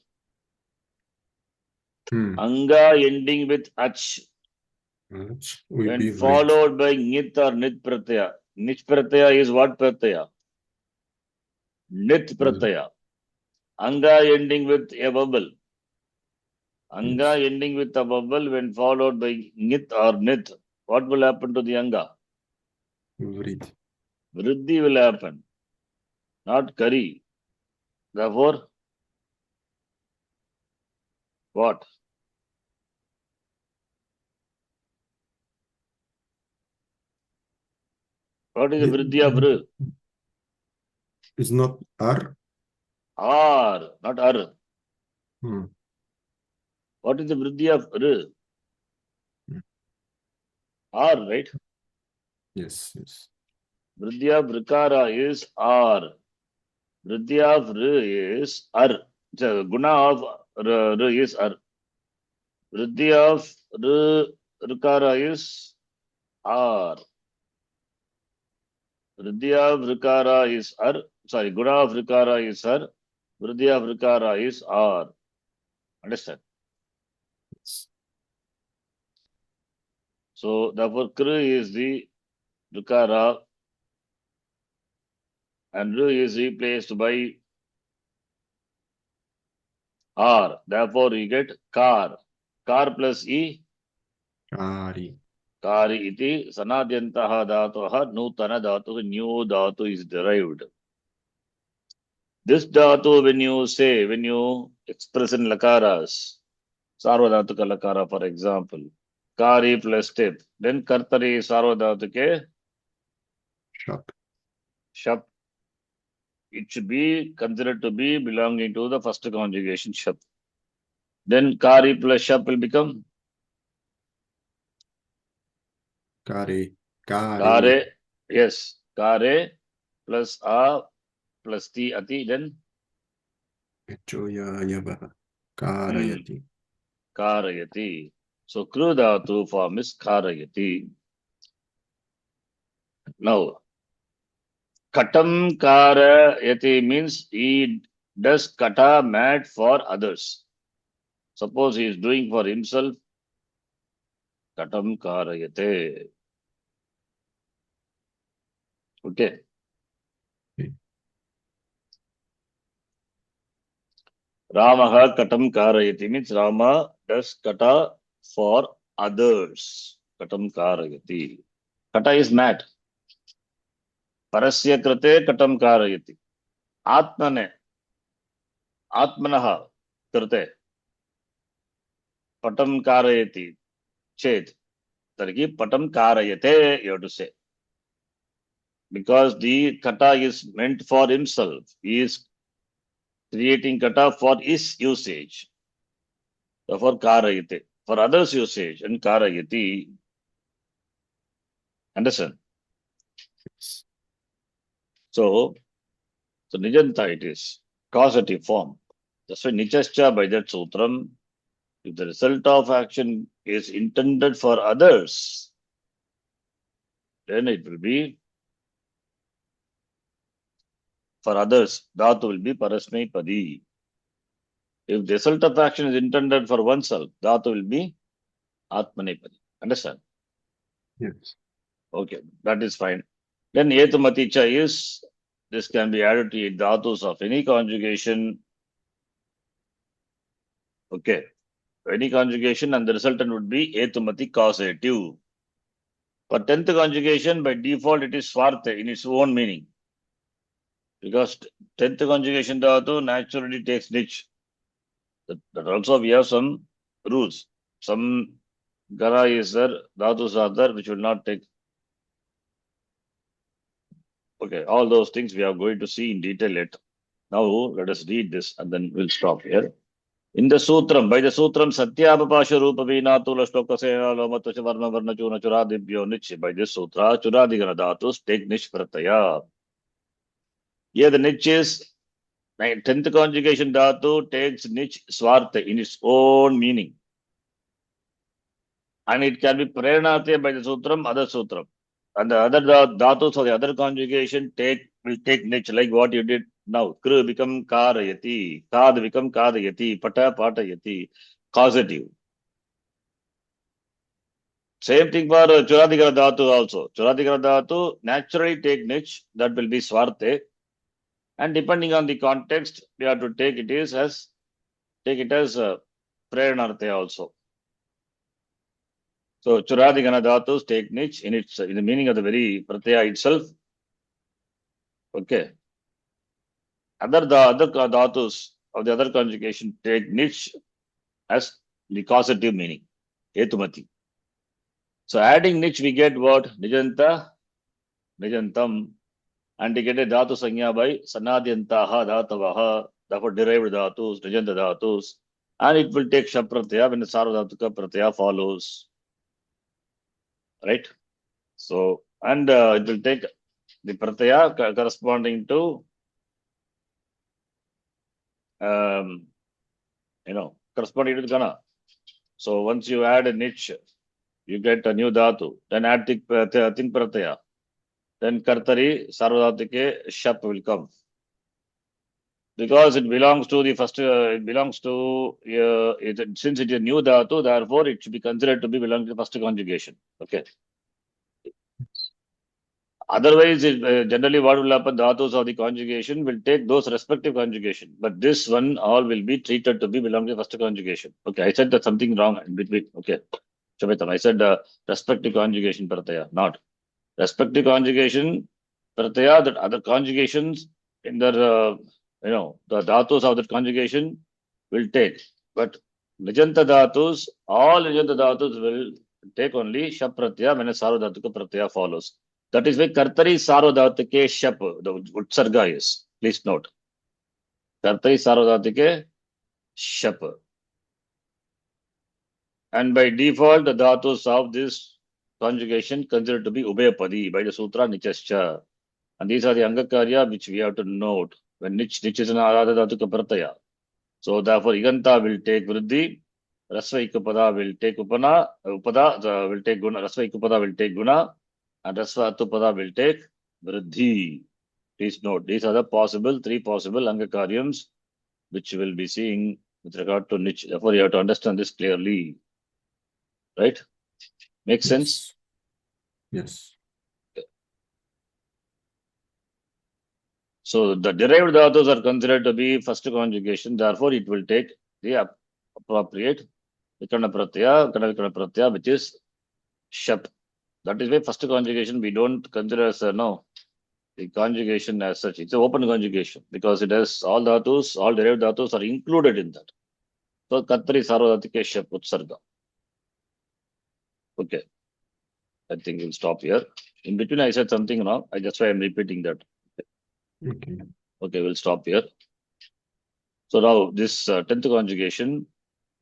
Anga ending with ach. When followed by nit or nit pratyaya. Nit pratyaya is what pratyaya? Nit pratyaya. Anga ending with a vowel. Anga ending with a vowel when followed by nit or nit. What will happen to the anga? Vriddhi. Vriddhi will happen. Not kari. Therefore, what? What is the vriddhi of r? It's not r? R, not r. What is the vriddhi of r? R, right? Yes. Vriddhi of rikara is r. Vriddhi of r is r. Guna of r is r. Vriddhi of rikara is r. Vriddhi of rikara is r. Sorry, guna of rikara is r. Vriddhi of rikara is r. Understand? So, therefore, kr is the rikara and r is replaced by r. Therefore, you get kar. Kar plus e. Kari. Kari iti sanadyantaha dhatuha nutana dhatu, new dhatu is derived. This dhatu, when you express in lakaras, sarvadhatuka lakara, for example, kari plus tip, then kartari sarvadhatuke shap. It should be considered to be belonging to the first conjugation shap. Then kari plus shap will become Kare. Yes, kare plus a plus ti ati, then Echoya yava. Karayati. Karayati. So kru dhatu form is karayati. Now, katam karayati means he does kata mad for others. Suppose he is doing for himself, katam karayate. Okay. Ramaha katam karayati means Rama does kata for others. Katam karayati. Kata is mad. Parasya krate katam karayati. Atmane. Atmanaha krate. Patam karayati. Chet. Tarki patam karayate, you have to say. Because the kata is meant for himself. He is creating kata for his usage. Therefore, karayate. For others' usage and karayati. Understand? So Nijanta it is. Causative form. That's why Nichascha by that sutram, if the result of action is intended for others, then it will be for others. Dhatu will be parasmai padi. If the result of action is intended for oneself, dhatu will be atmanepadi. Understand? Yes. Okay, that is fine. Then etumaticha is, this can be added to dhatus of any conjugation. Okay, any conjugation, and the resultant would be etumati causative. For 10th conjugation, by default, it is swarte in its own meaning. Because 10th conjugation dhatu naturally takes nich. That also we have some rules. Some gara is there, dhatus are there, which will not take. Okay, all those things we are going to see in detail later. Now let us read this and then we'll stop here. In the sutram, by the sutram, satyapapasha rupa vinatula shlokasena lomatva varna varna chuna churadibhyo nich. By this sutra, churadigana dhatus take nish prataya. Here the nich is 10th conjugation dhatu takes nich swartha in its own meaning. And it can be prenate by the sutram, other sutram. And the other dhatus of the other conjugation will take nich, like what you did now. Kru become karayati, kad become kadayati, pata patayati, causative. Same thing for churadikara dhatu also. Churadikara dhatu naturally take nich, that will be swarte. And depending on the context, we have to take it as prenarthe also. So churadikana dhatus take nich in the meaning of the very pratyaya itself. Okay. Other dhatus of the other conjugation take nich as the causative meaning. Etumati. So adding nich we get what? Nijanta, nijantam. And we get a dhatu sanya by sanadyantaha dhatavaha, therefore derived dhatus, nijanta dhatus. And it will take shapratyaya when the sarvadhatuka pratyaya follows. Right? So, and it will take the pratyaya corresponding to, corresponding to the gana. So, once you add a nich, you get a new dhatu. Then add tin pratyaya. Then kartari, sarvadhatike, shap will come. Because it belongs to the first, since it is a new dhatu, therefore it should be considered to be belonging to the first conjugation. Okay. Otherwise, generally what will happen, dhatus of the conjugation will take those respective conjugation. But this one all will be treated to be belonging to the first conjugation. Okay, I said that something wrong in between. Okay. Shamitam, I said respective conjugation pratyaya, not. Respective conjugation pratyaya, that other conjugations in their, the dhatus of that conjugation will take. But nijanta dhatus, all nijanta dhatus will take only shap pratyaya when a sarvadhatuka pratyaya follows. That is why kartari sarvadhatike shap, the utsarga is. Please note. Kartari sarvadhatike shap. And by default, the dhatus of this conjugation considered to be ubhayapadi by the sutra nichascha. And these are the angakarya which we have to note when nich is an aradha dhatuka pratyaya. So therefore, iganta will take vriddhi, Rasva Ikupada will take Upada will take Guna, Rasva Ikupada will take Guna, and Rasva Atupada will take Vriddhi. Please note, these are the three possible Angakaryams which we will be seeing with regard to niche. Therefore, you have to understand this clearly. Right? Makes sense? Yes. So the derived dhatus are considered to be first conjugation. Therefore, it will take the appropriate Vikana Pratyaya, which is Shap. That is why first conjugation we don't consider as the conjugation as such. It's an open conjugation because it has all dhatus, all derived dhatus are included in that. So Katri Sarvadhatike Shap Utsarga. Okay. I think we'll stop here. In between, I said something now. That's why I'm repeating that. Okay. Okay, we'll stop here. So now this 10th conjugation,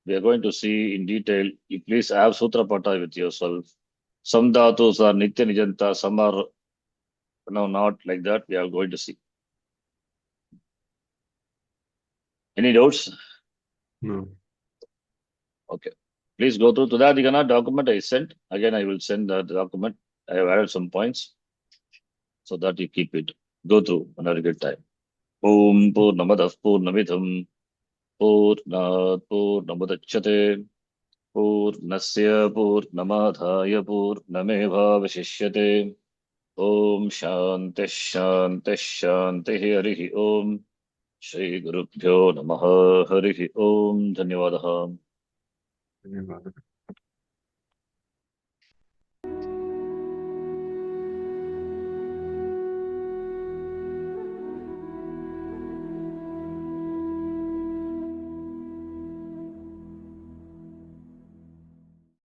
we are going to see in detail. You please have Sutra Pata with yourself. Some dhatus are Nitya Nijanta, some are not like that. We are going to see. Any doubts? No. Okay. Please go through Tudadigana document I sent. Again, I will send the document. I have added some points so that you keep it. Go through another good time. Om Purnamadav Purnamidham Purnat Purnamudachyate Purnasya Purnamadhaya Purnamevavashishyate Om Shanti Shanti Shanti Harihi Om Shri Gurubhyo Namaha Harihi Om Dhanyavadaha. धन्यवाद